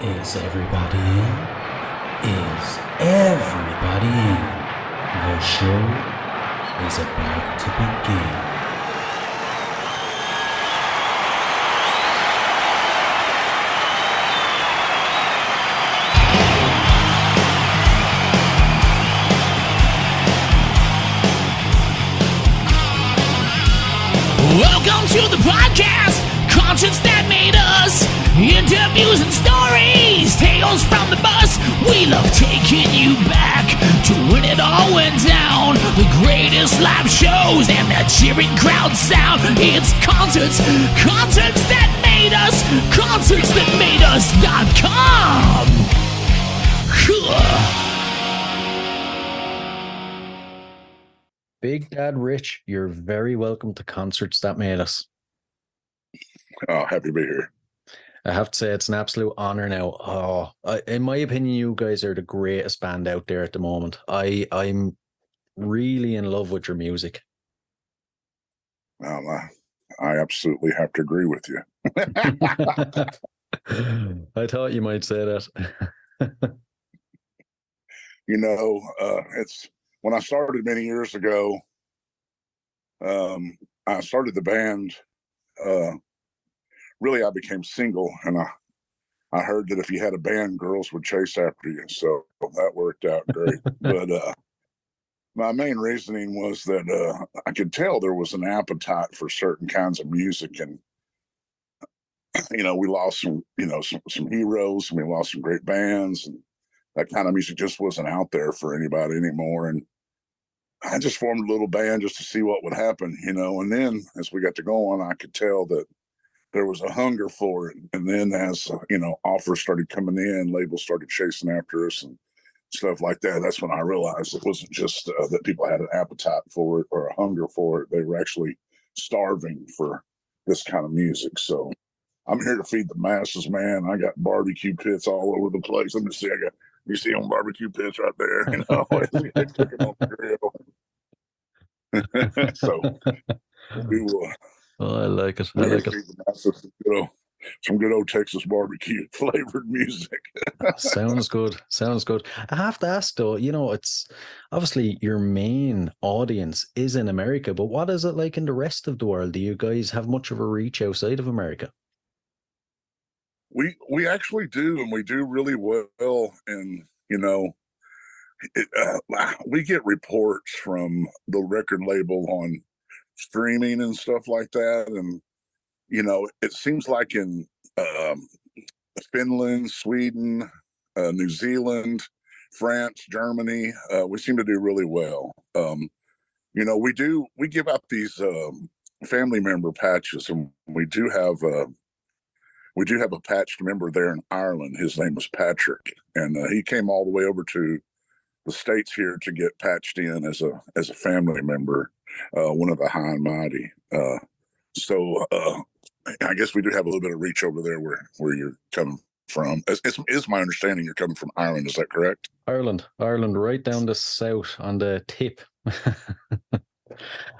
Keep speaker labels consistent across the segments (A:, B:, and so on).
A: Is everybody in? Is everybody in? The show is about to begin.
B: Welcome to the podcast, concerts that made us, interviews and stories, tales from the bus. We love taking you back to when it all went down. The greatest live shows and that cheering crowd sound. It's concerts that made us, concertsthatmadeus.com.
A: Big Dad Ritch, you're very welcome to Concerts That Made Us.
C: Oh, happy to be here.
A: I have to say, it's an absolute honor now. In my opinion, you guys are the greatest band out there at the moment. I'm really in love with your music.
C: I absolutely have to agree with you.
A: I thought you might say that.
C: It's when I started many years ago. I started the band. Really, I became single, and I heard that if you had a band, girls would chase after you. So that worked out great. But my main reasoning was that I could tell there was an appetite for certain kinds of music, and we lost some heroes, and we lost some great bands, and that kind of music just wasn't out there for anybody anymore. And I just formed a little band just to see what would happen, and then as we got to go on, I could tell that there was a hunger for it. And then as, offers started coming in, labels started chasing after us and stuff like that. That's when I realized it wasn't just that people had an appetite for it or a hunger for it. They were actually starving for this kind of music. So I'm here to feed the masses, man. I got barbecue pits all over the place. Let me see. You see them barbecue pits right there, cooking on the grill. So we will.
A: Oh, I like it. I like it.
C: Some good old Texas barbecue flavored music.
A: Sounds good. Sounds good. I have to ask though, it's obviously your main audience is in America, but what is it like in the rest of the world? Do you guys have much of a reach outside of America?
C: We actually do, and we do really well. And we get reports from the record label on streaming and stuff like that, and it seems like in Finland, Sweden, New Zealand, France, Germany, we seem to do really well. We give out these family member patches, and we do have a patched member there in Ireland. His name is Patrick, and he came all the way over to the States here to get patched in as a family member, one of the high and mighty. So I guess we do have a little bit of reach over there where you're coming from. It's my understanding you're coming from Ireland. Is that correct?
A: Ireland, right down the south on the tip.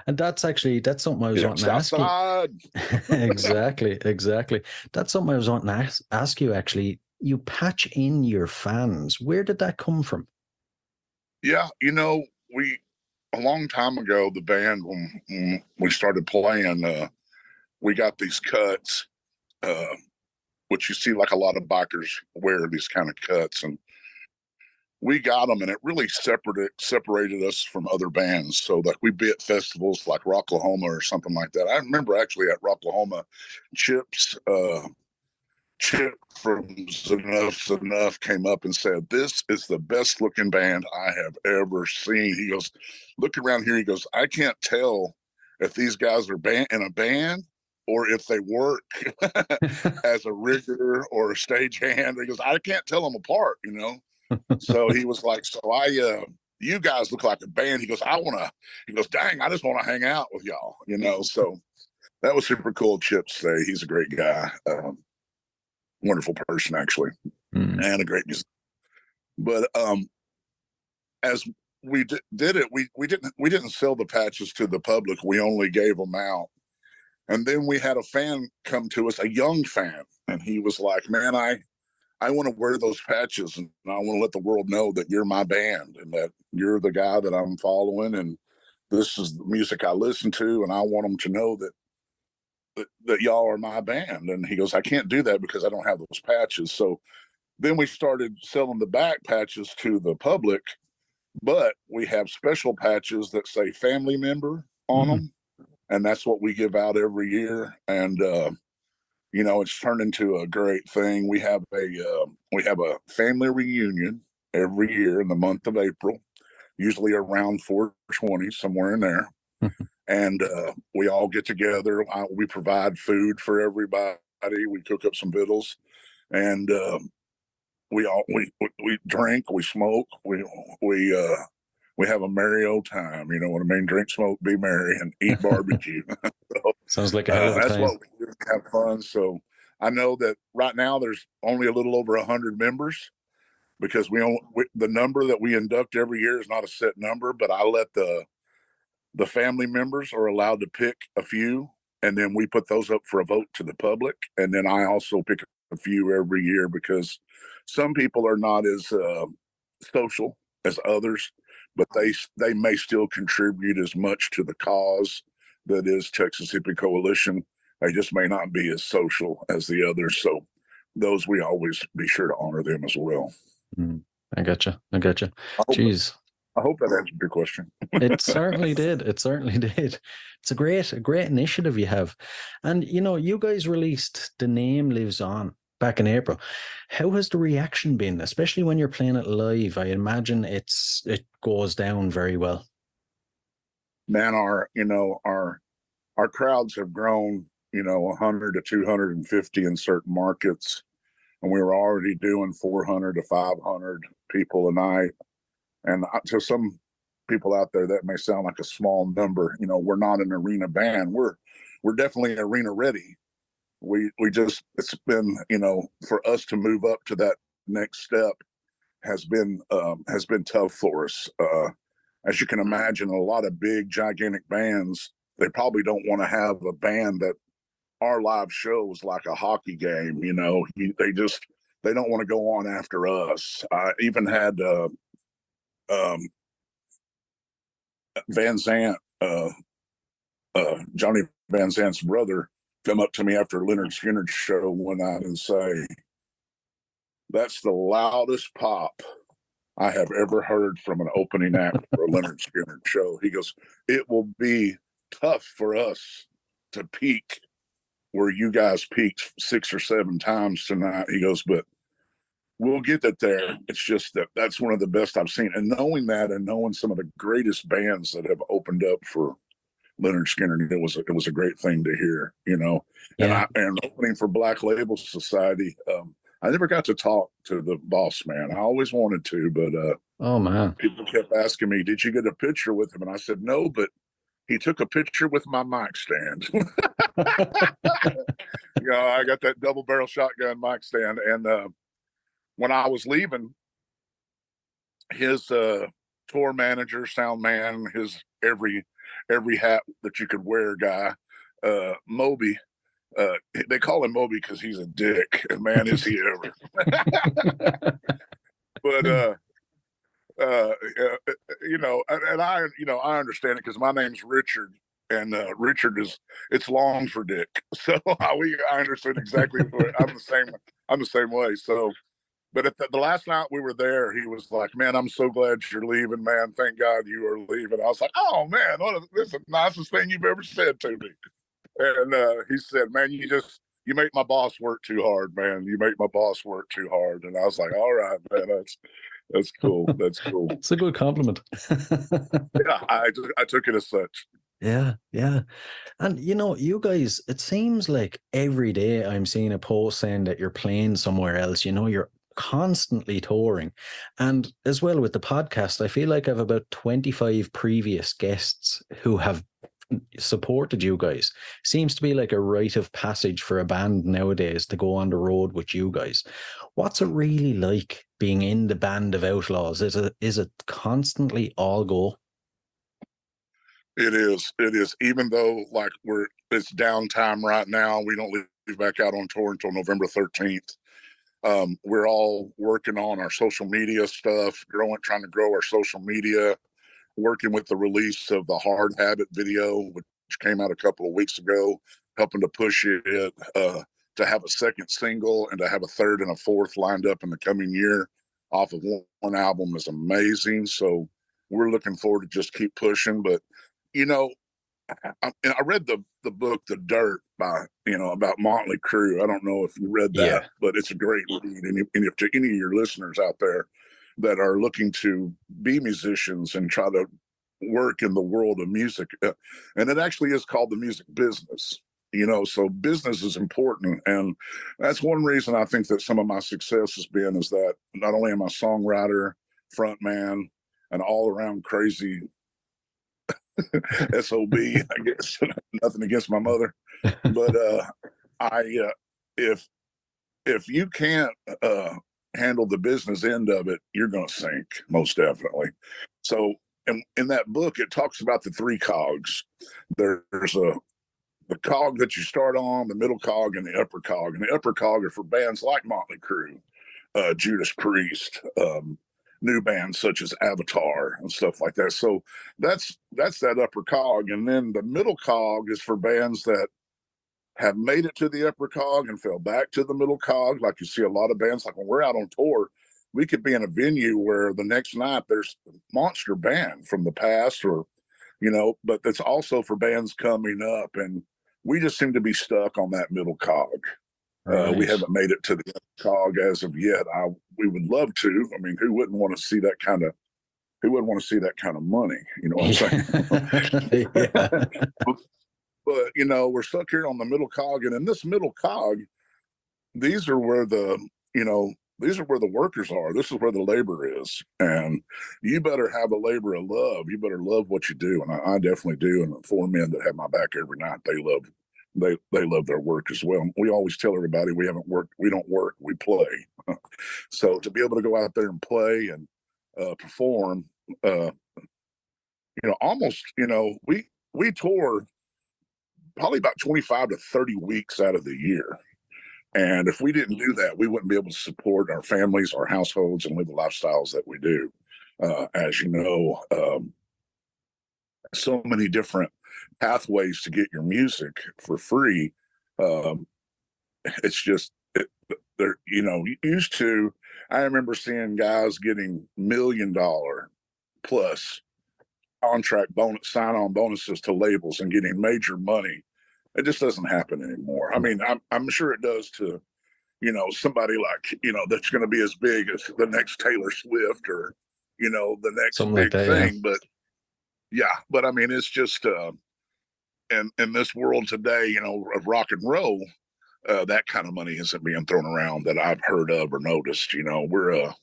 A: And that's something I was wanting to ask you. Exactly. That's something I was wanting to ask you, actually. You patch in your fans. Where did that come from?
C: Yeah, a long time ago, the band, when we started playing, we got these cuts, which you see like a lot of bikers wear these kind of cuts, and we got them, and it really separated us from other bands. So like we'd be at festivals like Rocklahoma or something like that. I remember actually at Rocklahoma, Chip from Enough came up and said, "This is the best looking band I have ever seen." He goes, "Look around here." He goes, "I can't tell if these guys are in a band or if they work as a rigger or a stagehand." He goes, "I can't tell them apart, So he was like, you guys look like a band." He goes, "Dang, I just want to hang out with y'all," So that was super cool. Chip to say. He's a great guy. Wonderful person, actually, and a great musician. But as we did it, we didn't sell the patches to the public. We only gave them out. And then we had a fan come to us, a young fan, and he was like, "Man, I I want to wear those patches, and I want to let the world know that you're my band and that you're the guy that I'm following, and this is the music I listen to, and I want them to know that y'all are my band. And he goes, I can't do that because I don't have those patches. So then we started selling the back patches to the public, but we have special patches that say family member on them, and that's what we give out every year. And it's turned into a great thing. We have a family reunion every year in the month of April, usually around 420, somewhere in there. And we all get together. We provide food for everybody. We cook up some victuals, and we drink, we smoke, we have a merry old time. You know what I mean? Drink, smoke, be merry, and eat barbecue. So,
A: Sounds like a hell of a
C: that's
A: time.
C: what we do, have fun. So I know that right now there's only a little over 100 members, because the number that we induct every year is not a set number, but I let the family members are allowed to pick a few, and then we put those up for a vote to the public. And then I also pick a few every year, because some people are not as social as others, but they may still contribute as much to the cause that is Texas Hippie Coalition. They just may not be as social as the others. So those, we always be sure to honor them as well.
A: I gotcha. Jeez.
C: I hope that answered your question.
A: It certainly did. It's a great initiative you have. And, you guys released The Name Lives On back in April. How has the reaction been, especially when you're playing it live? I imagine it goes down very well.
C: Man, our crowds have grown, 100 to 250 in certain markets. And we were already doing 400 to 500 people a night. And to some people out there, that may sound like a small number. We're not an arena band. We're definitely arena ready. It's been, for us to move up to that next step has been tough for us. As you can imagine, a lot of big, gigantic bands, they probably don't want to have a band that our live show is like a hockey game. They don't want to go on after us. I even had Van Zant, Johnny Van Zant's brother, come up to me after Leonard Skinner's show one night and say, "That's the loudest pop I have ever heard from an opening act for a Leonard Skinner show." He goes, "It will be tough for us to peak where you guys peaked 6 or 7 times tonight." He goes, "But we'll get it there. It's just that's one of the best I've seen." And knowing that, and knowing some of the greatest bands that have opened up for Leonard Skinner, it was a great thing to hear,
A: Yeah.
C: And opening for Black Label Society. I never got to talk to the boss man. I always wanted to, but
A: oh man,
C: people kept asking me, "Did you get a picture with him?" And I said, "No, but he took a picture with my mic stand." I got that double barrel shotgun mic stand, and when I was leaving, his tour manager, sound man, his every hat that you could wear guy, Moby, they call him Moby because he's a dick, and man, is he ever. But and I understand it, because my name's Richard, and Richard it's long for Dick, so I understood exactly. I'm the same way. So, but at the last night we were there, he was like, "Man, I'm so glad you're leaving, man. Thank God you are leaving." I was like, "Oh man, this is the nicest thing you've ever said to me." And he said, "Man, you make my boss work too hard, man. You make my boss work too hard." And I was like, "All right, man, that's cool. That's cool."
A: It's a good compliment.
C: Yeah, I took it as such.
A: Yeah. And you guys, it seems like every day I'm seeing a post saying that you're playing somewhere else. You're constantly touring. And as well with the podcast, I feel like I have about 25 previous guests who have supported you guys. Seems to be like a rite of passage for a band nowadays to go on the road with you guys. What's it really like being in the band of Outlaws? Is it constantly all go?
C: It is. Even though it's downtime right now, we don't leave back out on tour until November 13th. We're all working on our social media stuff, trying to grow our social media, working with the release of the Hard Habit video, which came out a couple of weeks ago, helping to push it to have a second single and to have a third and a fourth lined up in the coming year off of one album is amazing. So we're looking forward to just keep pushing. But, you know, I read the book The Dirt by about Motley Crue. I don't know if you read that, but it's a great read. And if to any of your listeners out there that are looking to be musicians and try to work in the world of music, and it actually is called the music business. So business is important, and that's one reason I think that some of my success has been is that not only am I a songwriter, frontman, and all around crazy SOB, I guess. Nothing against my mother, but if you can't handle the business end of it, you're going to sink, most definitely. So in that book, it talks about the three cogs. There's the cog that you start on, the middle cog, and the upper cog. And the upper cog are for bands like Motley Crue, Judas Priest, new bands such as Avatar and stuff like that. So that's that upper cog. And then the middle cog is for bands that have made it to the upper cog and fell back to the middle cog. Like you see a lot of bands, like when we're out on tour, we could be in a venue where the next night there's a monster band from the past, or but it's also for bands coming up, and we just seem to be stuck on that middle cog. Right. We haven't made it to the cog as of yet. We would love to. I mean, who wouldn't want to see that kind of money? You know what I'm saying?
A: Yeah.
C: But we're stuck here on the middle cog, and in this middle cog, these are where the workers are. This is where the labor is, and you better have a labor of love. You better love what you do, and I definitely do. And the four men that have my back every night, they love their work as well. We always tell everybody we don't work, we play. So to be able to go out there and play and perform, almost, we tour probably about 25 to 30 weeks out of the year. And if we didn't do that, we wouldn't be able to support our families, our households, and live the lifestyles that we do. As you know, so many different pathways to get your music for free. It's just, used to, I remember seeing guys getting $1 million plus contract bonus, sign-on bonuses to labels and getting major money. It just doesn't happen anymore. I mean, I'm sure it does to, somebody like, that's going to be as big as the next Taylor Swift or, the next
A: something
C: big
A: like that,
C: thing. Yeah. But I mean, it's just, in this world today, of rock and roll, that kind of money isn't being thrown around that I've heard of or noticed. We're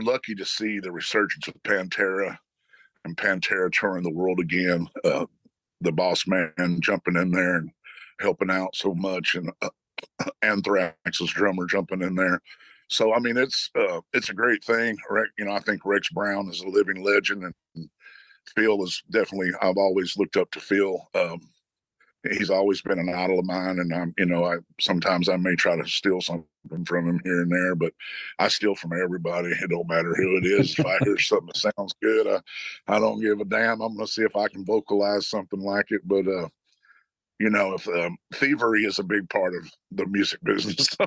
C: lucky to see the resurgence of Pantera and Pantera touring the world again. The boss man jumping in there and helping out so much, and Anthrax's drummer jumping in there. So, I mean, it's a great thing. I think Rex Brown is a living legend, and Phil is definitely, I've always looked up to Phil. He's always been an idol of mine, and sometimes I may try to steal something from him here and there, but I steal from everybody. It don't matter who it is. If I hear something that sounds good, I don't give a damn. I'm going to see if I can vocalize something like it. But if thievery is a big part of the music business, so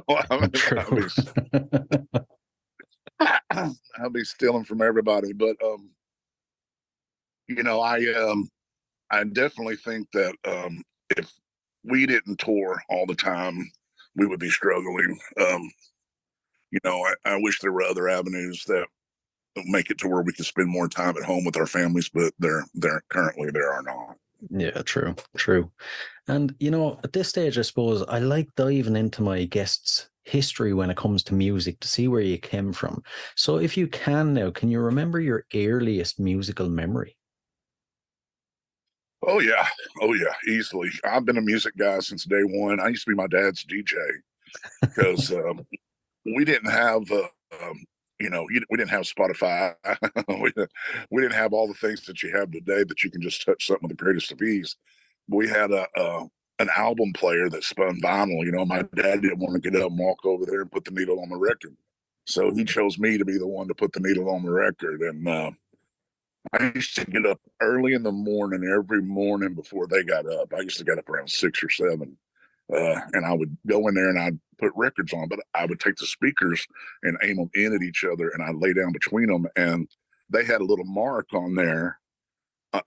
C: I'll be stealing from everybody. But I definitely think that if we didn't tour all the time, we would be struggling. I wish there were other avenues that make it to where we could spend more time at home with our families, but there are not.
A: Yeah, true. And, at this stage, I suppose I like diving into my guests' history when it comes to music to see where you came from. So if you can now, can you remember your earliest musical memory?
C: Oh yeah, easily. I've been a music guy since day one. I used to be my dad's DJ because we didn't have, we didn't have Spotify. we didn't have all the things that you have today that you can just touch something with the greatest of ease. But we had an album player that spun vinyl. You know, my dad didn't want to get up and walk over there and put the needle on the record. So he chose me to be the one to put the needle on the record. And I used to get up early in the morning, every morning before they got up. I used to get up around 6 or 7. And I would go in there and I'd put records on, but I would take the speakers and aim them in at each other, and I'd lay down between them. And they had a little mark on there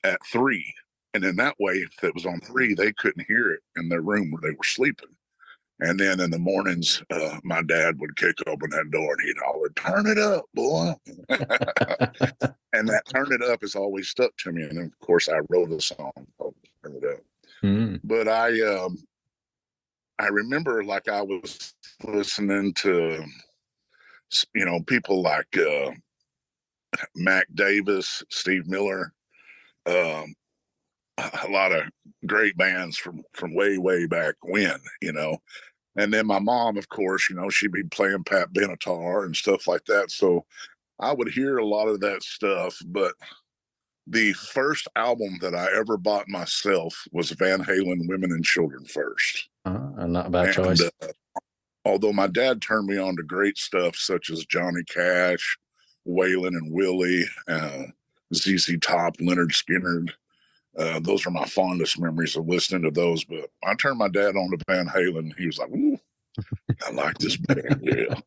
C: at 3. And in that way, if it was on 3, they couldn't hear it in their room where they were sleeping. And then in the mornings, my dad would kick open that door and he'd holler, "Turn it up, boy." And that "turn it up" has always stuck to me. And then, of course, I wrote a song called "Turn It Up." But I remember, like, I was listening to, you know, people like Mac Davis, Steve Miller, a lot of great bands from way back when, you know. And then my mom, of course, you know, she'd be playing Pat Benatar and stuff like that. So I would hear a lot of that stuff. But the first album that I ever bought myself was Van Halen, Women and Children First.
A: Not a bad choice.
C: Although my dad turned me on to great stuff such as Johnny Cash, Waylon and Willie, ZZ Top, Leonard Skinner. Those are my fondest memories of listening to those. But I turned my dad on to Van Halen. He was like, "Ooh, I like this band." Yeah.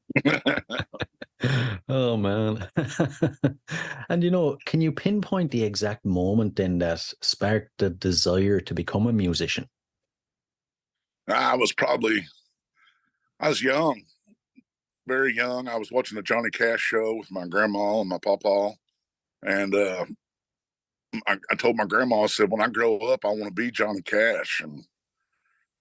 A: Oh, man. And, you know, can you pinpoint the exact moment then that sparked the desire to become a musician?
C: I was young, very young. I was watching the Johnny Cash show with my grandma and my papa. And I told my grandma, I said, "When I grow up, I want to be Johnny Cash." And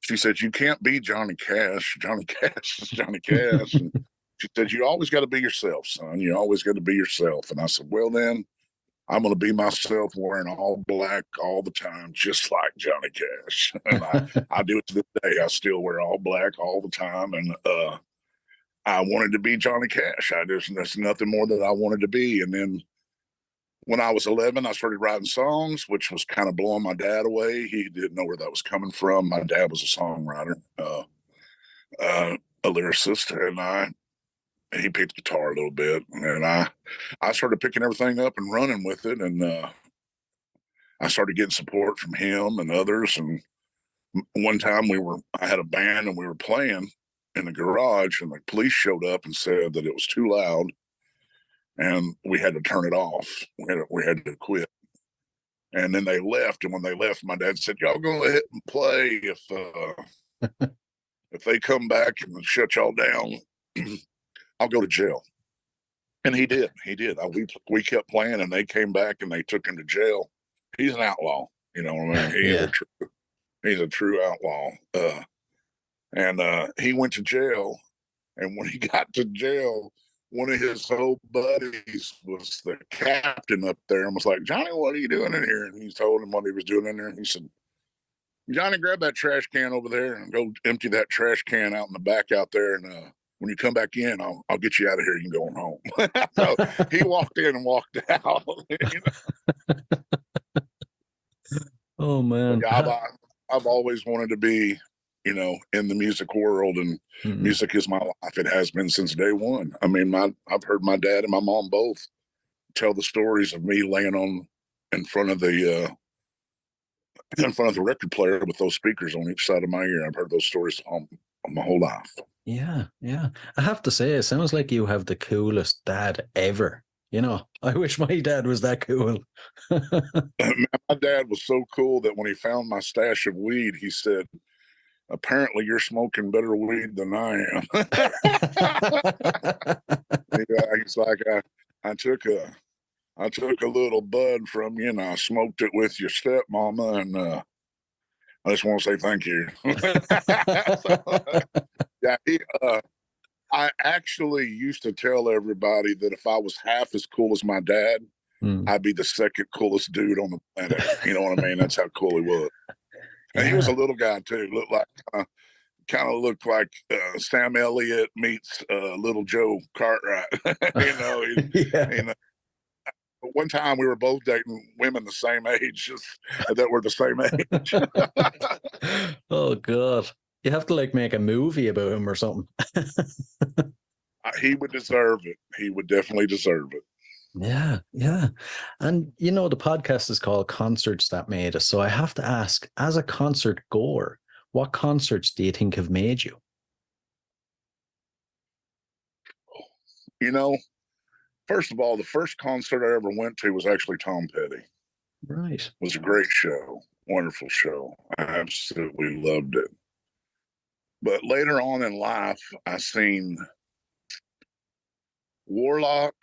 C: she said, "You can't be Johnny Cash. Johnny Cash is Johnny Cash." And she said, "You always got to be yourself, son. You always got to be yourself." And I said, "Well, then I'm going to be myself, wearing all black all the time, just like Johnny Cash." And I do it to this day. I still wear all black all the time. And I wanted to be Johnny Cash. There's nothing more that I wanted to be. And then when I was 11, I started writing songs, which was kind of blowing my dad away. He didn't know where that was coming from. My dad was a songwriter, a lyricist, and he picked guitar a little bit, and I started picking everything up and running with it. And I started getting support from him and others. And one time I had a band and we were playing in the garage, and the police showed up and said that it was too loud and we had to turn it off. We had to quit. And then they left. And when they left, my dad said, "Y'all go ahead and play. If they come back and shut y'all down, I'll go to jail." And he did. We kept playing, and they came back and they took him to jail. He's an outlaw. You know what I mean? He's a true outlaw. And he went to jail. And when he got to jail, one of his old buddies was the captain up there and was like, "Johnny, what are you doing in here?" And he told him what he was doing in there. And he said, "Johnny, grab that trash can over there and go empty that trash can out in the back out there. And when you come back in, I'll get you out of here. You can go home." So he walked in and walked out. You know?
A: Oh, man.
C: I've always wanted to be, you know, in the music world, and music is my life. It has been since day one. I mean, I've heard my dad and my mom both tell the stories of me laying in front of the record player with those speakers on each side of my ear. I've heard those stories all my whole life.
A: Yeah. I have to say, it sounds like you have the coolest dad ever. You know, I wish my dad was that cool.
C: My dad was so cool that when he found my stash of weed, he said, "Apparently you're smoking better weed than I am." He's like, I took a little bud from you and I smoked it with your stepmama, and I just want to say thank you. I actually used to tell everybody that if I was half as cool as my dad, I'd be the second coolest dude on the planet. You know what I mean? That's how cool he was. And he was a little guy too. Kind of looked like Sam Elliott meets little Joe Cartwright. You know, you know. One time we were both dating women the same age, that were the same age.
A: Oh, Oh God. You have to like make a movie about him or something.
C: He would deserve it. He would definitely deserve it.
A: Yeah, yeah. And you know, the podcast is called Concerts That Made Us. So I have to ask, as a concert goer, what concerts do you think have made you?
C: You know, first of all, the first concert I ever went to was actually Tom Petty.
A: Right.
C: It was a great show, wonderful show. I absolutely loved it. But later on in life, I seen Warlock,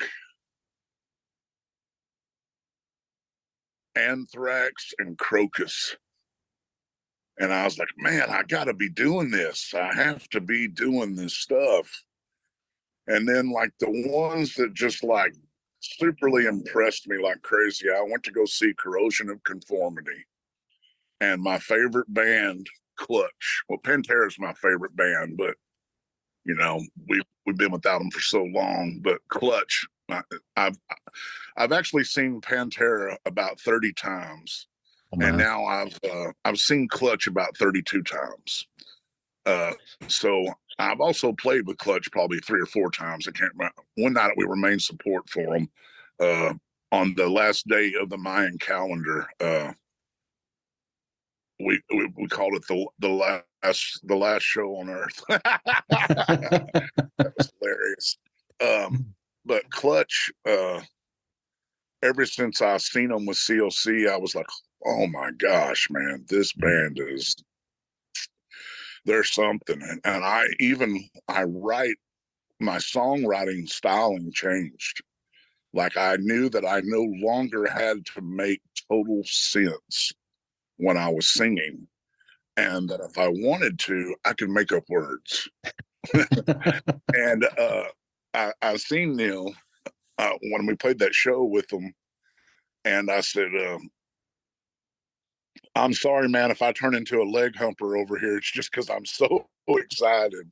C: Anthrax, and Crocus. And I was like, man, I got to be doing this. I have to be doing this stuff. And then, like, the ones that just like superly impressed me like crazy, I went to go see Corrosion of Conformity. And my favorite band, Clutch. Well, Pantera is my favorite band, but you know, we've been without them for so long. But Clutch, I've actually seen Pantera about 30 times.
A: Oh,
C: And
A: man.
C: now I've seen Clutch about 32 times. So I've also played with Clutch probably 3 or 4 times. I can't remember. One night we were main support for them on the last day of the Mayan calendar. We called it the last show on Earth. That was hilarious. But Clutch, ever since I seen them with COC, I was like, oh my gosh, man, this band there's something. And I write, my songwriting styling changed. Like, I knew that I no longer had to make total sense when I was singing, and that if I wanted to, I could make up words. And I seen Neil when we played that show with them, and I said, I'm sorry, man, if I turn into a leg humper over here. It's just because I'm so excited.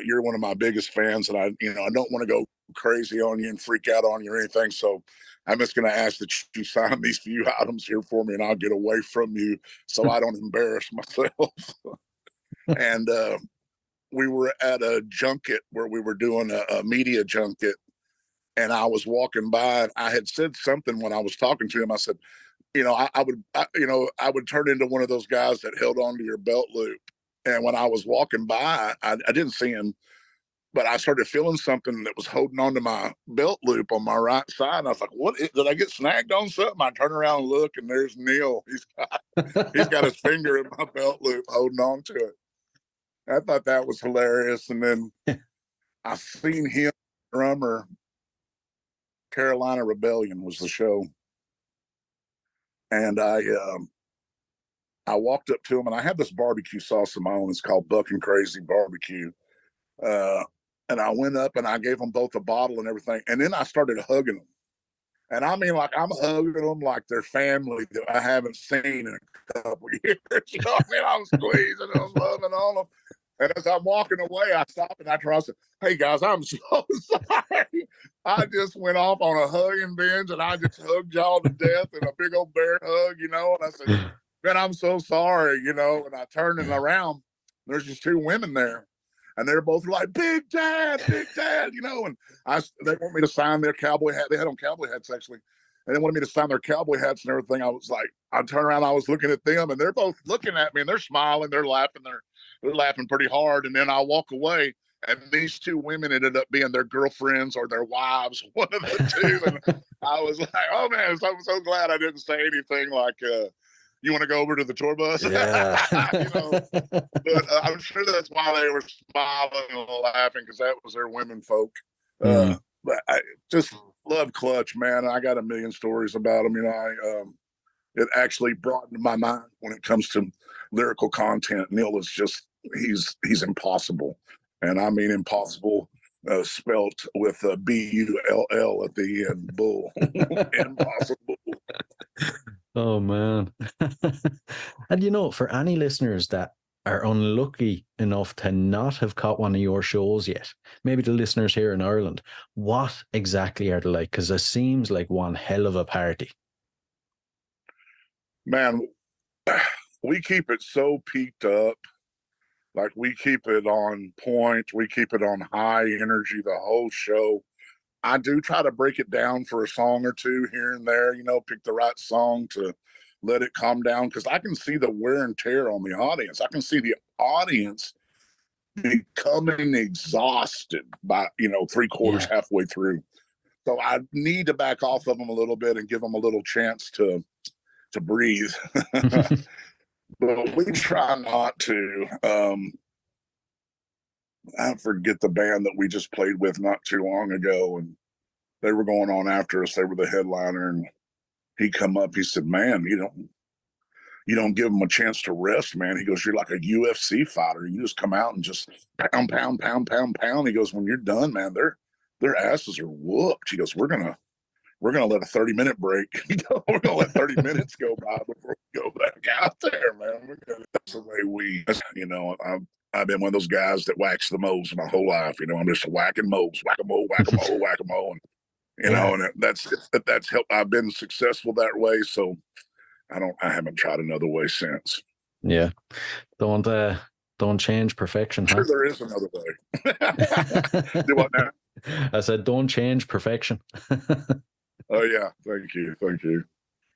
C: You're one of my biggest fans, and I don't want to go crazy on you and freak out on you or anything. So I'm just going to ask that you sign these few items here for me, and I'll get away from you so I don't embarrass myself. And we were at a junket where we were doing a media junket, and I was walking by, and I had said something when I was talking to him. I said, I would turn into one of those guys that held onto your belt loop. And when I was walking by, I didn't see him, but I started feeling something that was holding onto my belt loop on my right side. And I was like, what? Did I get snagged on something? I turn around and look, and there's Neil. He's got his finger in my belt loop holding on to it. I thought that was hilarious. And then I seen him, drummer, Carolina Rebellion was the show. And I walked up to him, and I had this barbecue sauce of my own. It's called Bucking Crazy Barbecue. And I went up and I gave them both a bottle and everything. And then I started hugging them. And I mean, like, I'm hugging them like they're family that I haven't seen in a couple of years. You know what I mean? I was squeezing them, loving on them. And as I'm walking away, I stopped and I said, hey, guys, I'm so sorry. I just went off on a hugging binge, and I just hugged y'all to death in a big old bear hug, And I said, man, I'm so sorry, And I turned and around. There's just 2 women there. And they're both like, Big Dad, and they want me to sign their cowboy hat. They had on cowboy hats, actually. And they wanted me to sign their cowboy hats and everything. I was like, I turned around, I was looking at them, and they're both looking at me, and they're smiling, they're laughing, they're laughing pretty hard. And then I walk away, and these 2 women ended up being their girlfriends or their wives, one of the 2. And I was like, oh man, I'm so glad I didn't say anything like, you want to go over to the tour bus?
A: Yeah.
C: But I'm sure that's why they were smiling and laughing, because that was their women folk. But I just love Clutch, man. I got a million stories about them. It actually broadened my mind when it comes to lyrical content. Neil is just, he's impossible. And I mean impossible, spelt with a B-U-L-L at the end, bull. Impossible.
A: Oh, man. And, for any listeners that are unlucky enough to not have caught one of your shows yet, maybe the listeners here in Ireland, what exactly are they like? Because it seems like one hell of a party.
C: Man, we keep it so peaked up. Like, we keep it on point. We keep it on high energy the whole show. I do try to break it down for a song or two here and there, pick the right song to let it calm down, because I can see the wear and tear on the audience. I can see the audience becoming exhausted by, three-quarters, halfway through. So I need to back off of them a little bit and give them a little chance to breathe. But we try not to. I forget the band that we just played with not too long ago, and they were going on after us. They were the headliner, and he come up. He said, "Man, you don't give them a chance to rest, man." He goes, "You're like a UFC fighter. You just come out and just pound, pound, pound, pound, pound." He goes, "When you're done, man, their asses are whooped." He goes, "We're gonna let a 30-minute break. We're gonna let 30 minutes go by before we go back out there, man." That's the way I've been one of those guys that whacks the moles my whole life. I'm just whacking moles, whack-a-mole, whack-a-mole, whack-a-mole. And that's helped. I've been successful that way. So I haven't tried another way since.
A: Yeah. Don't change perfection,
C: Sure,
A: huh?
C: there is another way. Do what now?
A: I said, don't change perfection.
C: Oh yeah. Thank you.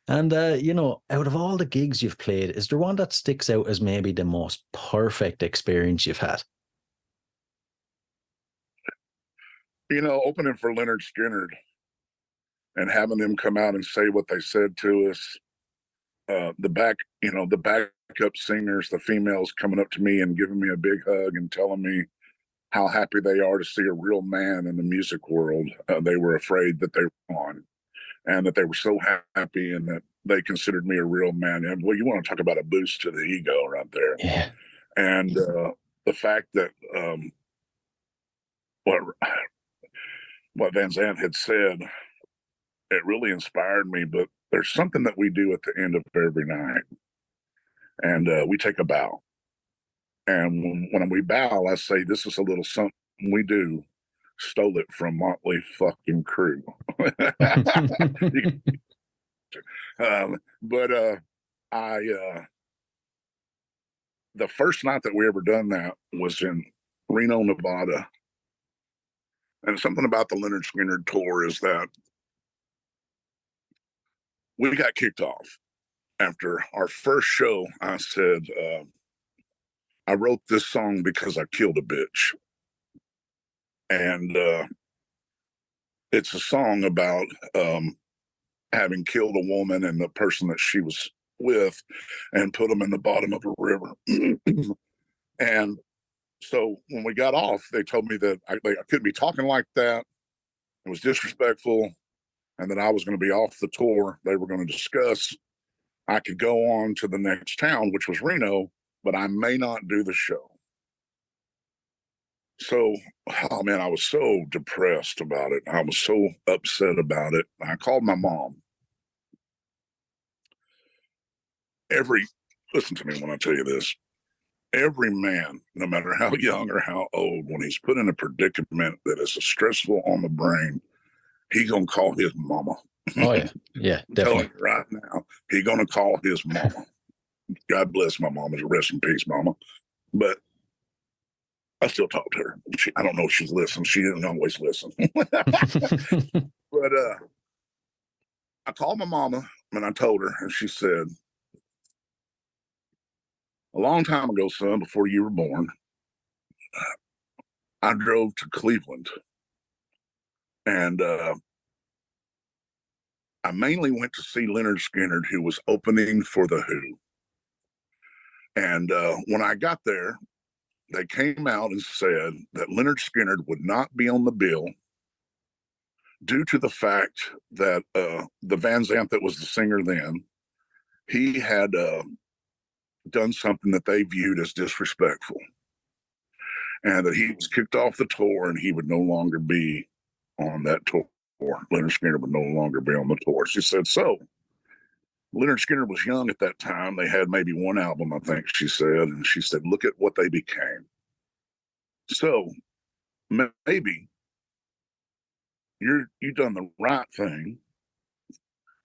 A: And, out of all the gigs you've played, is there one that sticks out as maybe the most perfect experience you've had?
C: Opening for Leonard Skinner and having them come out and say what they said to us. The backup singers, the females coming up to me and giving me a big hug and telling me how happy they are to see a real man in the music world. They were afraid that they were on, and that they were so happy, and that they considered me a real man. And well, you want to talk about a boost to the ego right there.
A: Yeah.
C: And the fact that what Van Zandt had said, it really inspired me. But there's something that we do at the end of every night, and we take a bow. And when we bow, I say, "This is a little something we do. Stole it from Motley fucking Crue." But the first night that we ever done that was in Reno, Nevada. And something about the Leonard Skinner tour is that we got kicked off. After our first show, I said, "I wrote this song because I killed a bitch." And it's a song about having killed a woman and the person that she was with, and put them in the bottom of a river. And so when we got off, they told me that I couldn't be talking like that. It was disrespectful, and that I was going to be off the tour. They were going to discuss. I could go on to the next town, which was Reno, but I may not do the show. So, oh man, I was so depressed about it. I was so upset about it. I called my mom. Listen to me when I tell you this. Every man, no matter how young or how old, when he's put in a predicament that is stressful on the brain, he's gonna call his mama.
A: Oh yeah,
C: I'm
A: definitely.
C: telling you right now, he's gonna call his mama. God bless my mama. Rest in peace, mama. But I still talk to her. I don't know if she's listening. She didn't always listen. But I called my mama and I told her, and she said, "A long time ago, son, before you were born, I drove to Cleveland, and I mainly went to see Leonard Skinner, who was opening for The Who. And when I got there, they came out and said that Leonard Skinner would not be on the bill due to the fact that the Van Zandt that was the singer then, he had done something that they viewed as disrespectful, and that he was kicked off the tour and he would no longer be on that tour. Leonard Skinner would no longer be on the tour." She said, so Leonard Skinner was young at that time. They had maybe one album, I think she said. And she said, "Look at what they became. So maybe you've done the right thing.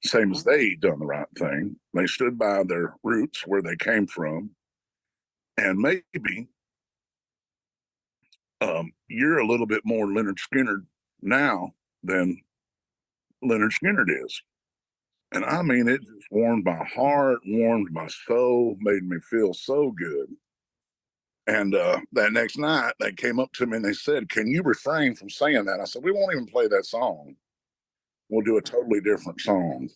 C: same as they done the right thing. They stood by their roots, where they came from, and maybe you're a little bit more Leonard Skinner now than Leonard Skinner is. And I mean, it just warmed my heart, warmed my soul, made me feel so good. And that next night, they came up to me and they said, "Can you refrain from saying that?" I said, "We won't even play that song. We'll do a totally different song."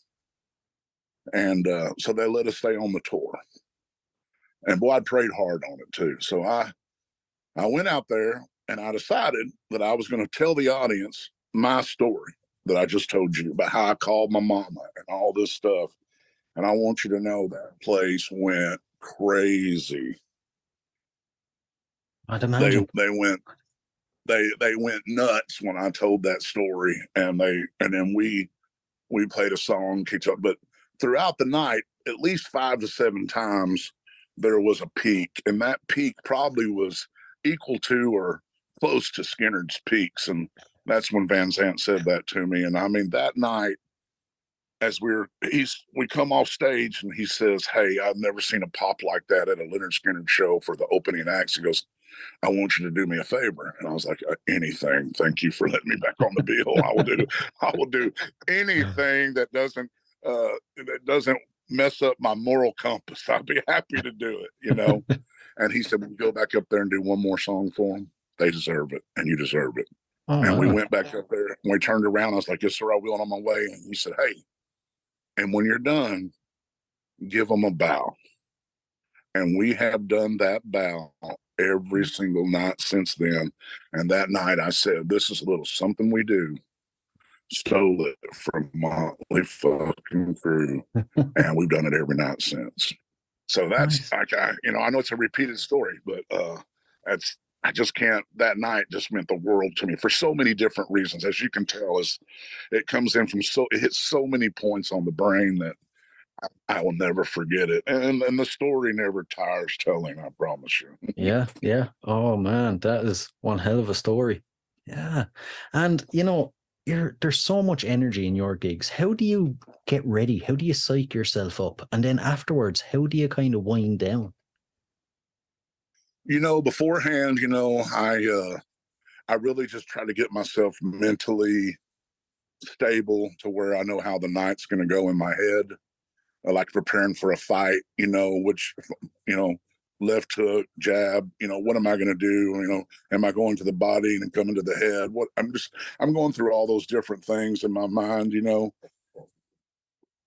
C: And so they let us stay on the tour. And boy, I prayed hard on it too. So I went out there and I decided that I was going to tell the audience my story that I just told you about, how I called my mama and all this stuff. And I want you to know that place went crazy.
A: I'd imagine.
C: They went nuts when I told that story, and then we played a song, but throughout the night, at least 5 to 7 times, there was a peak, and that peak probably was equal to or close to Skinner's peaks, and that's when Van Zant said that to me. And I mean, that night, as we come off stage, and he says, "Hey, I've never seen a pop like that at a Leonard Skinner show for the opening acts." He goes, "I want you to do me a favor." And I was like, "Anything. Thank you for letting me back on the bill. I will do anything that doesn't mess up my moral compass. I'll be happy to do it, you know." And he said, "We'll go back up there and do one more song for them. They deserve it, and you deserve it."
A: Oh,
C: and
A: wow.
C: we went back up there, and we turned around. I was like, "Yes, sir, I will, on my way." And he said, "Hey, and when you're done, give them a bow." And we have done that bow every single night since then. And that night I said, "This is a little something we do." Stole it from Motley fucking Crue. And we've done it every night since. So that's
A: Nice.
C: like, I know it's a repeated story, but I just can't. That night just meant the world to me for so many different reasons. As you can tell, it comes in from it hits so many points on the brain that I will never forget it. And the story never tires telling, I promise you.
A: Yeah, yeah. Oh man, that is one hell of a story. Yeah. And there's so much energy in your gigs. How do you get ready? How do you psych yourself up? And then afterwards, how do you kind of wind down?
C: Beforehand, I really just try to get myself mentally stable to where I know how the night's going to go in my head. I like preparing for a fight, which, left hook, jab, what am I going to do? Am I going to the body and coming to the head? I'm going through all those different things in my mind.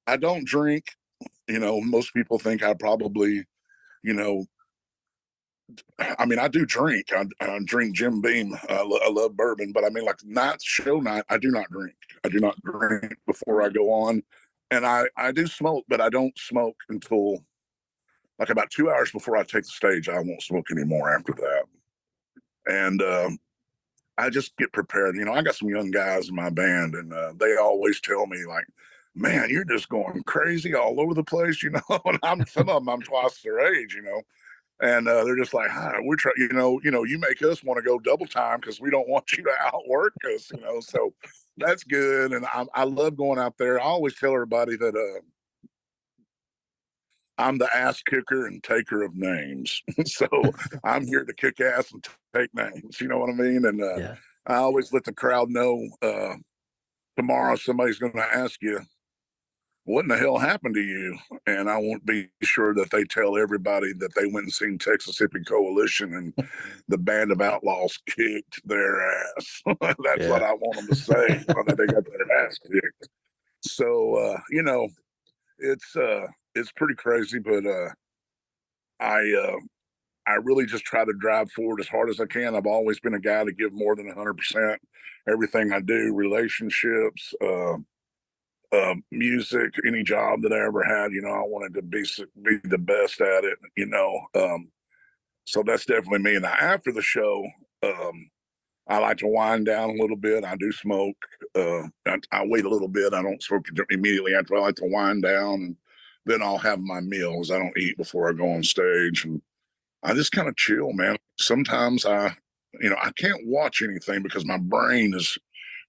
C: I don't drink, most people think I probably, I mean, I do drink. I drink Jim Beam. I love bourbon, but I mean, like show night, I do not drink. I do not drink before I go on. And I do smoke, but I don't smoke until like about 2 hours before I take the stage. I won't smoke anymore after that. And I just get prepared. I got some young guys in my band, and they always tell me, like, "Man, you're just going crazy all over the place," And some of them I'm twice their age, And they're just like, "Hi, we're trying, you make us want to go double time because we don't want you to outwork us, So that's good, and I love going out there. I always tell everybody that I'm the ass kicker and taker of names, so I'm here to kick ass and take names. You know what I mean? And
A: Yeah.
C: I always let the crowd know. Tomorrow somebody's going to ask you, "What in the hell happened to you?" And I won't be sure that they tell everybody that they went and seen Texas Hippie Coalition and the Band of Outlaws kicked their ass. That's what I want them to say, that they got their ass kicked. So, it's pretty crazy, but I really just try to drive forward as hard as I can. I've always been a guy to give more than 100%. Everything I do, relationships, music, any job that I ever had, I wanted to be the best at it, So that's definitely me. And after the show, I like to wind down a little bit. I do smoke. I wait a little bit. I don't smoke immediately after. I like to wind down, and then I'll have my meals. I don't eat before I go on stage, and I just kind of chill, man. Sometimes I can't watch anything because my brain is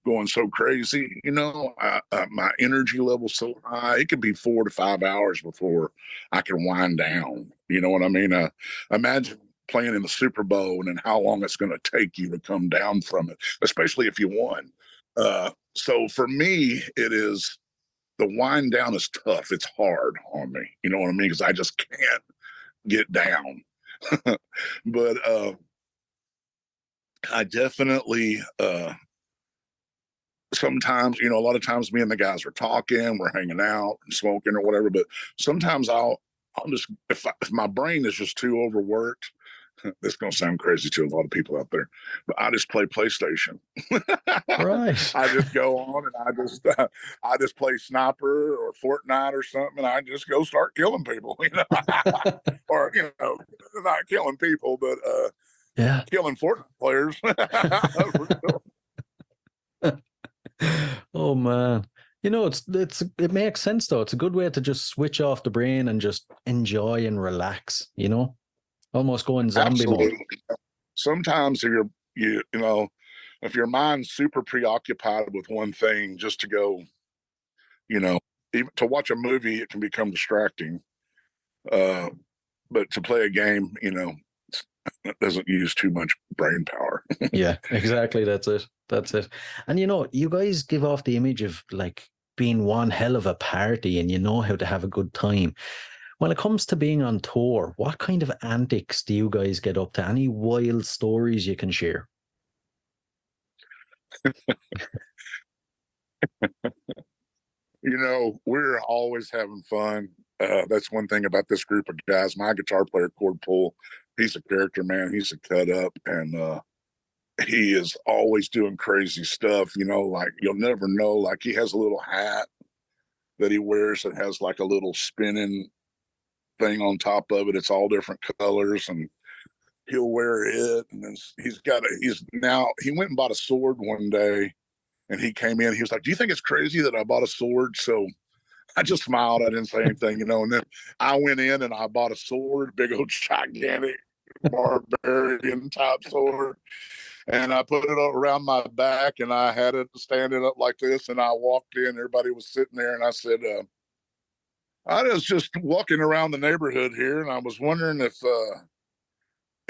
C: going so crazy, my energy level's so high. It could be 4 to 5 hours before I can wind down. You know what I mean? Imagine playing in the Super Bowl and then how long it's going to take you to come down from it, especially if you won. So for me, the wind down is tough. It's hard on me. You know what I mean? Because I just can't get down. But I definitely sometimes, a lot of times me and the guys are talking, we're hanging out and smoking or whatever. But sometimes I'll just, if my brain is just too overworked, this is going to sound crazy to a lot of people out there, but I just play PlayStation.
A: Right.
C: I just go on and I just play Sniper or Fortnite or something. And I just go start killing people, or, not killing people, but killing Fortnite players.
A: Oh man. It makes sense though. It's a good way to just switch off the brain and just enjoy and relax, almost go in zombie mode.
C: Sometimes if your mind's super preoccupied with one thing, just to go, even to watch a movie, it can become distracting. But to play a game, it doesn't use too much brain power.
A: Yeah, exactly. That's it. And you guys give off the image of like being one hell of a party and you know how to have a good time. When it comes to being on tour, what kind of antics do you guys get up to? Any wild stories you can share?
C: We're always having fun. That's one thing about this group of guys. My guitar player, Cord Poole, he's a character, man. He's a cut up, and he is always doing crazy stuff. Like you'll never know. Like he has a little hat that he wears that has like a little spinning thing on top of it. It's all different colors, and he'll wear it. And then he went and bought a sword one day, and he came in. He was like, "Do you think it's crazy that I bought a sword?" So I just smiled. I didn't say anything, And then I went in and I bought a sword, big old gigantic barbarian type sword. And I put it around my back and I had it standing up like this. And I walked in, everybody was sitting there. And I said, I was just walking around the neighborhood here. And I was wondering if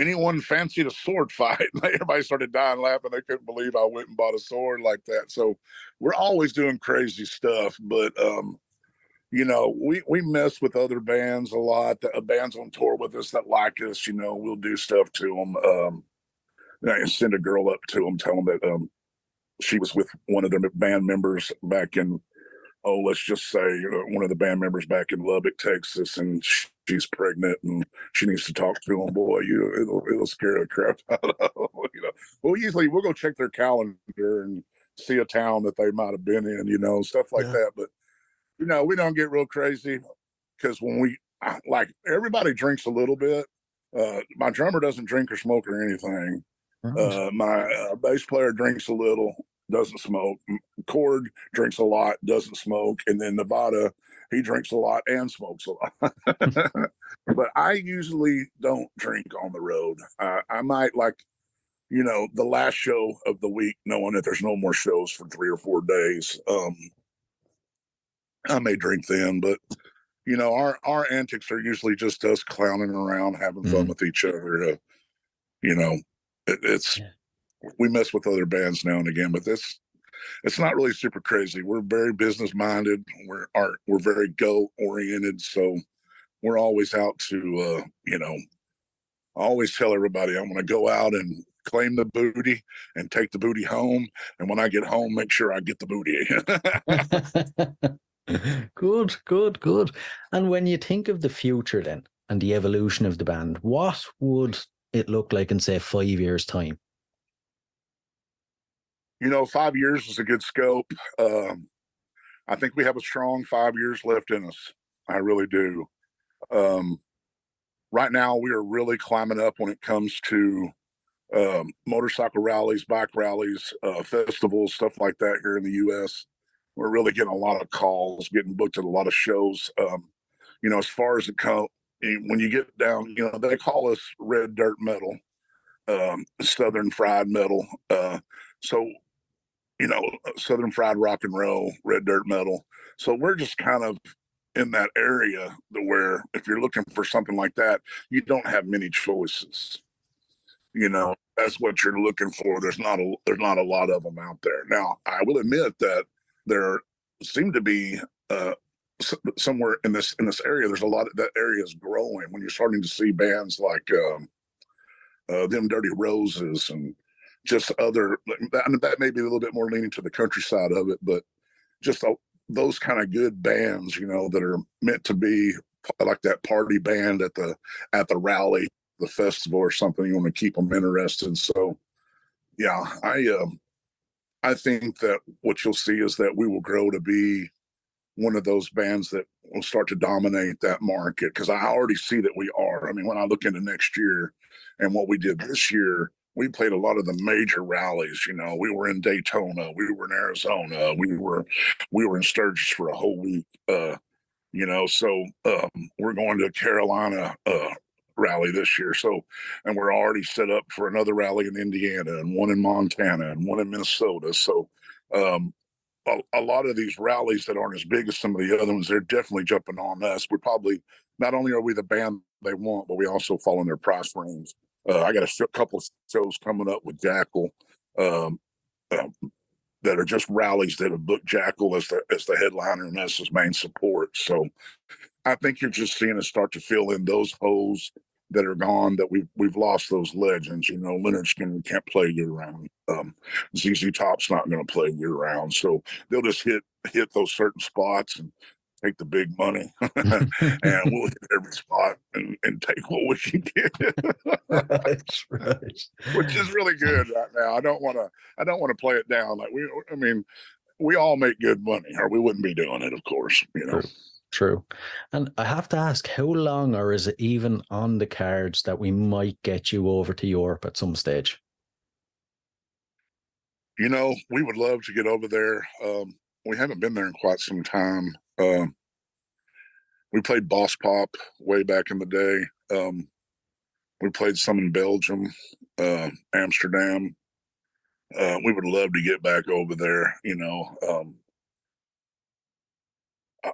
C: anyone fancied a sword fight. And everybody started dying laughing. They couldn't believe I went and bought a sword like that. So we're always doing crazy stuff. But, we mess with other bands a lot. The bands on tour with us that like us, we'll do stuff to them. I send a girl up to them, tell them that she was with one of their band members back in, let's just say one of the band members back in Lubbock, Texas, and she's pregnant and she needs to talk to them. Boy, it'll scare the crap out of them. Well, usually we'll go check their calendar and see a town that they might have been in, stuff like that. But we don't get real crazy because when everybody drinks a little bit. My drummer doesn't drink or smoke or anything. My bass player drinks a little, doesn't smoke. Cord drinks a lot, doesn't smoke. And then Nevada, he drinks a lot and smokes a lot. But I usually don't drink on the road. I might the last show of the week, knowing that there's no more shows for 3 or 4 days. I may drink then, but our antics are usually just us clowning around, having fun with each other. We mess with other bands now and again, but it's not really super crazy. We're very business minded. We're very goal oriented, so we're always out to I always tell everybody I'm going to go out and claim the booty and take the booty home, and when I get home, make sure I get the booty.
A: Good. And when you think of the future then and the evolution of the band, what would it look like in say 5 years' time?
C: 5 years is a good scope. I think we have a strong 5 years left in us. I really do. Right now we are really climbing up when it comes to motorcycle rallies, bike rallies, festivals, stuff like that here in the U.S. We're really getting a lot of calls, getting booked at a lot of shows. As far as when you get down, they call us red dirt metal, Southern fried metal. So Southern fried rock and roll, red dirt metal. So we're just kind of in that area where if you're looking for something like that, you don't have many choices. That's what you're looking for. There's not a lot of them out there. Now, I will admit that there seem to be somewhere in this area. There's a lot of that area is growing when you're starting to see bands like them Dirty Roses and just other. That may be a little bit more leaning to the country side of it, but just those kind of good bands, that are meant to be like that party band at the rally, the festival or something. You want to keep them interested. So yeah, I think that what you'll see is that we will grow to be one of those bands that will start to dominate that market, because I already see that we are. I mean, when I look into next year and what we did this year, we played a lot of the major rallies. We were in Daytona, we were in Arizona, we were in Sturgis for a whole week. So we're going to Carolina rally this year. So, and we're already set up for another rally in Indiana and one in Montana and one in Minnesota. So, a lot of these rallies that aren't as big as some of the other ones, they're definitely jumping on us. We're probably, not only are we the band they want, but we also fall in their price range. I got a couple of shows coming up with Jackal that are just rallies that have booked Jackal as the headliner and us as main support. So I think you're just seeing us start to fill in those holes that are gone, that we've lost those legends. Leonard Skinner can't play year round. ZZ Top's not going to play year round. So they'll just hit those certain spots and take the big money and we'll hit every spot and take what we can get.
A: That's right.
C: Which is really good right now. I don't want to play it down. We all make good money, or we wouldn't be doing it, of course,
A: True. And I have to ask, how long, or is it even on the cards that we might get you over to Europe at some stage?
C: We would love to get over there. We haven't been there in quite some time. We played Boss Pop way back in the day. We played some in Belgium, Amsterdam. We would love to get back over there.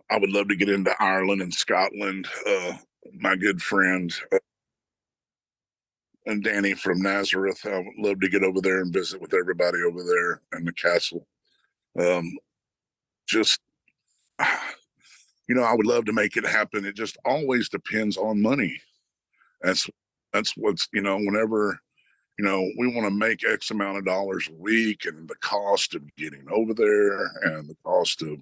C: I would love to get into Ireland and Scotland. My good friend and Danny from Nazareth, I would love to get over there and visit with everybody over there in the castle. I would love to make it happen. It just always depends on money. That's what's, whenever, we want to make X amount of dollars a week, and the cost of getting over there and the cost of,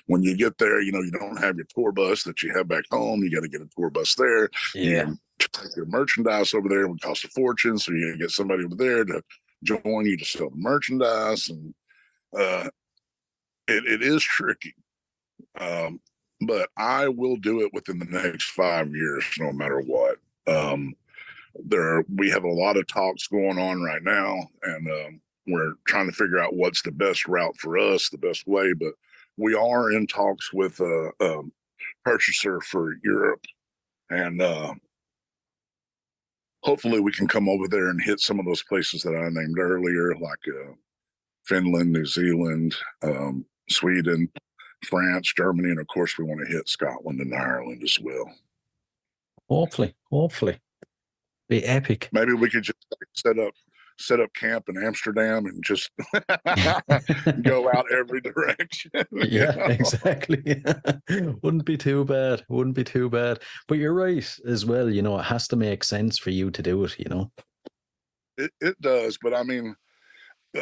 C: when you get there, you don't have your tour bus that you have back home. You got to get a tour bus there.
A: Yeah.
C: And to take your merchandise over there would cost a fortune. So you get somebody over there to join you to sell the merchandise. And it is tricky. But I will do it within the next 5 years, no matter what. We have a lot of talks going on right now, and we're trying to figure out what's the best route for us, the best way. But we are in talks with a purchaser for Europe, and hopefully we can come over there and hit some of those places that I named earlier, like Finland, New Zealand, Sweden, France, Germany, and of course we want to hit Scotland and Ireland as well.
A: Hopefully. Be epic.
C: Maybe we could just set up camp in Amsterdam and just go out every direction.
A: Yeah, exactly. Wouldn't be too bad. But you're right as well. It has to make sense for you to do it.
C: It does, but I mean,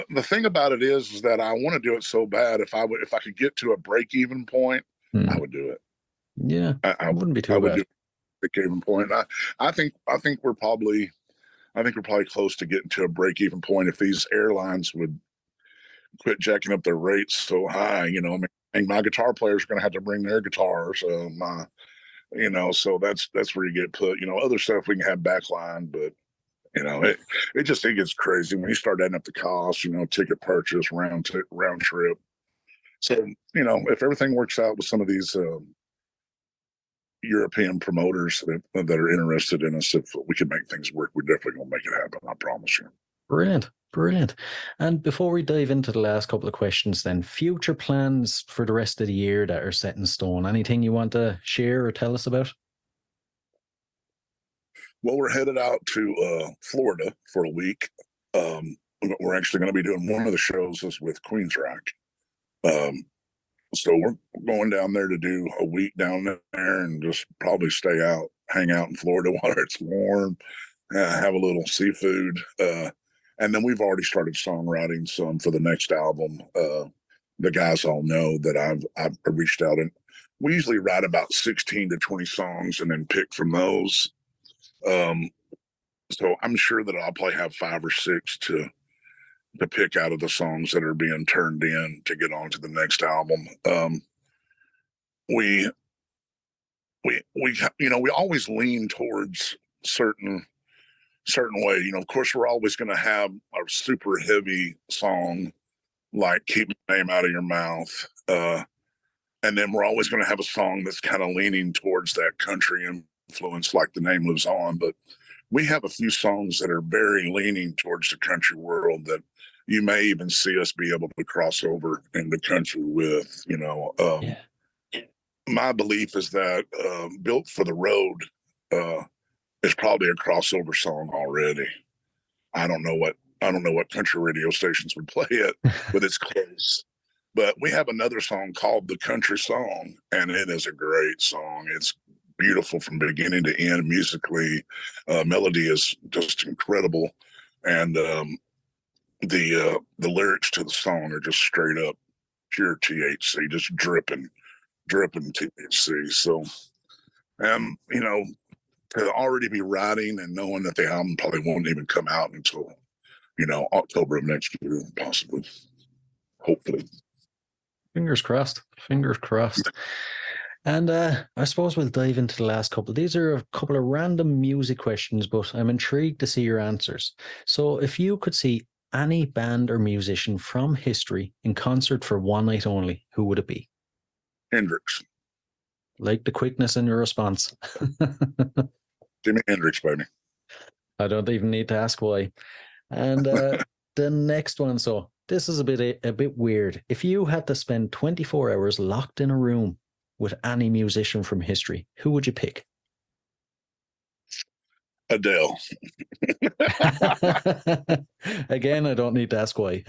C: the thing about it is that I want to do it so bad. If I could get to a break-even point, I would do it.
A: Yeah, I wouldn't be too bad.
C: Break-even point. I think we're probably close to getting to a break-even point if these airlines would quit jacking up their rates so high. My guitar players are going to have to bring their guitars. So that's where you get put. Other stuff we can have backline, but it gets crazy when you start adding up the costs. Ticket purchase, round trip. So if everything works out with some of these European promoters that are interested in us, if we can make things work, we're definitely gonna make it happen. I promise you.
A: Brilliant. Brilliant. And before we dive into the last couple of questions, then, future plans for the rest of the year that are set in stone. Anything you want to share or tell us about?
C: Well, we're headed out to Florida for a week. We're actually going to be doing one of the shows is with Queensryche. So we're going down there to do a week down there and just probably stay out, hang out in Florida while it's warm, have a little seafood. And then we've already started songwriting some for the next album. The guys all know that I've reached out, and we usually write about 16 to 20 songs and then pick from those. So I'm sure that I'll probably have 5 or 6 to pick out of the songs that are being turned in to get on to the next album. We always lean towards certain way. Of course, we're always going to have a super heavy song like "Keep My Name Out of Your Mouth," and then we're always going to have a song that's kind of leaning towards that country influence, like "The Name Lives On." But we have a few songs that are very leaning towards the country world that you may even see us be able to cross over into country with.
A: Yeah.
C: My belief is that "Built for the Road" is probably a crossover song already. I don't know what country radio stations would play it, but it's close. But we have another song called "The Country Song," and it is a great song. It's beautiful from beginning to end musically. Melody is just incredible, and the lyrics to the song are just straight up pure THC, just dripping THC. So, to already be writing and knowing that the album probably won't even come out until October of next year, possibly, hopefully.
A: Fingers crossed. Fingers crossed. And I suppose we'll dive into the last couple. These are a couple of random music questions, but I'm intrigued to see your answers. So if you could see any band or musician from history in concert for one night only, who would it be?
C: Hendrix.
A: Like the quickness in your response.
C: Jimi Hendrix, baby.
A: I don't even need to ask why. And the next one, so this is a bit weird. If you had to spend 24 hours locked in a room with any musician from history, who would you pick?
C: Adele.
A: Again, I don't need to ask why.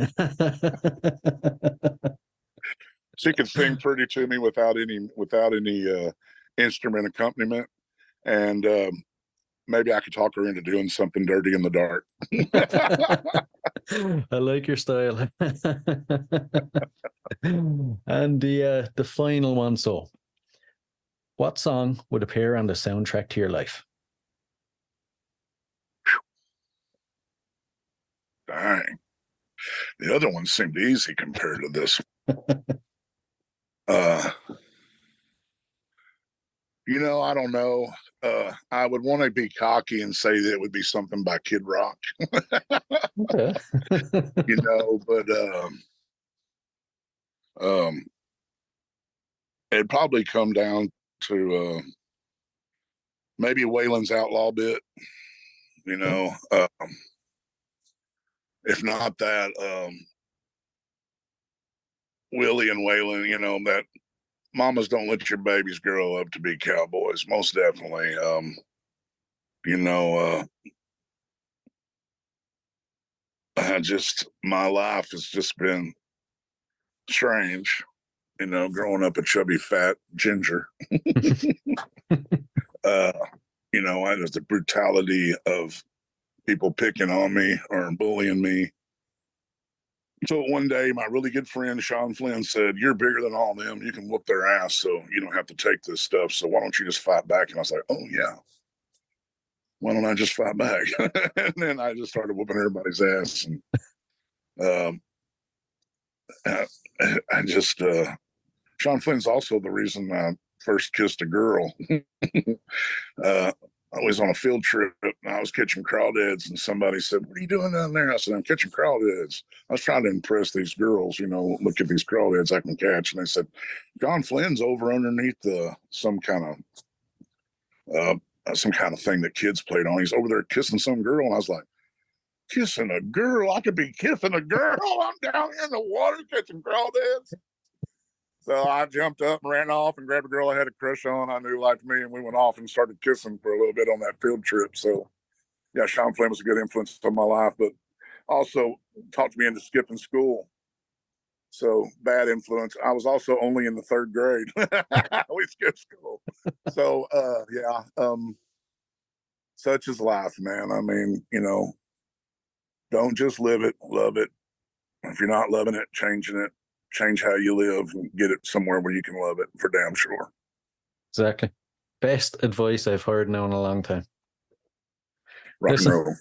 C: She could sing pretty to me without any instrument accompaniment, and maybe I could talk her into doing something dirty in the dark.
A: I like your style. And the final one. So, what song would appear on the soundtrack to your life?
C: Dang. The other one seemed easy compared to this. I don't know. I would want to be cocky and say that it would be something by Kid Rock.
A: Okay.
C: But it'd probably come down to maybe Waylon's Outlaw Bit. If not that, Willie and Waylon, that mamas don't let your babies grow up to be cowboys. Most definitely. My life has just been strange, growing up a chubby, fat ginger. There's the brutality of people picking on me or bullying me. So one day, my really good friend, Sean Flynn, said, "You're bigger than all of them. You can whoop their ass, so you don't have to take this stuff. So why don't you just fight back?" And I was like, "Oh, yeah. Why don't I just fight back?" And then I just started whooping everybody's ass. And Sean Flynn's also the reason I first kissed a girl. I was on a field trip and I was catching crawdads, and somebody said, "What are you doing down there?" I said, "I'm catching crawdads." I was trying to impress these girls, look at these crawdads I can catch. And they said, "John Flynn's over underneath some kind of thing that kids played on. He's over there kissing some girl." And I was like, kissing a girl. I could be kissing a girl. I'm down in the water catching crawdads. So I jumped up and ran off and grabbed a girl I had a crush on. I knew liked me, and we went off and started kissing for a little bit on that field trip. So, yeah, Sean Flynn was a good influence on my life, but also talked me into skipping school. So bad influence. I was also only in the 3rd grade. We skipped school. So, such is life, man. I mean, you know, don't just live it, love it. If you're not loving it, change how you live and get it somewhere where you can love it for damn sure.
A: Exactly. Best advice I've heard now in a long time.
C: Rock and roll.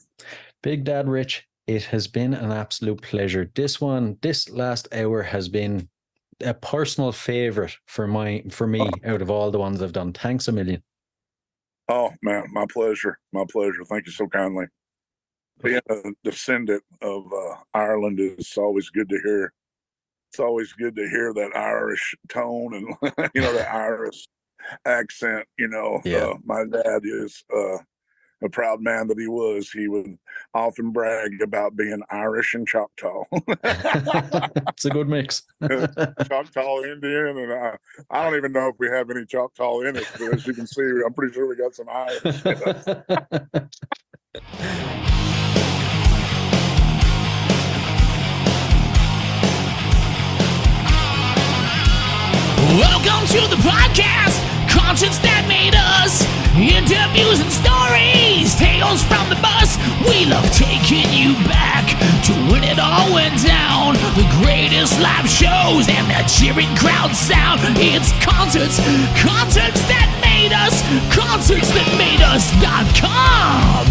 A: Big Dad Ritch, it has been an absolute pleasure. This last hour has been a personal favorite for me out of all the ones I've done. Thanks a million.
C: Oh man, my pleasure. My pleasure. Thank you so kindly. Being a descendant of Ireland is always good to hear. It's always good to hear that Irish tone and the Irish accent. My dad is a proud man that he was. He would often brag about being Irish and Choctaw.
A: It's a good mix.
C: Choctaw Indian, and I don't even know if we have any Choctaw in it, but as you can see, I'm pretty sure we got some Irish in us.
B: Welcome to the podcast, conscience that made us. Interviews and stories, tales from the bus. We love taking you back to when it all went down. The greatest live shows and the cheering crowd sound. It's concerts that made us, concerts that made us.com.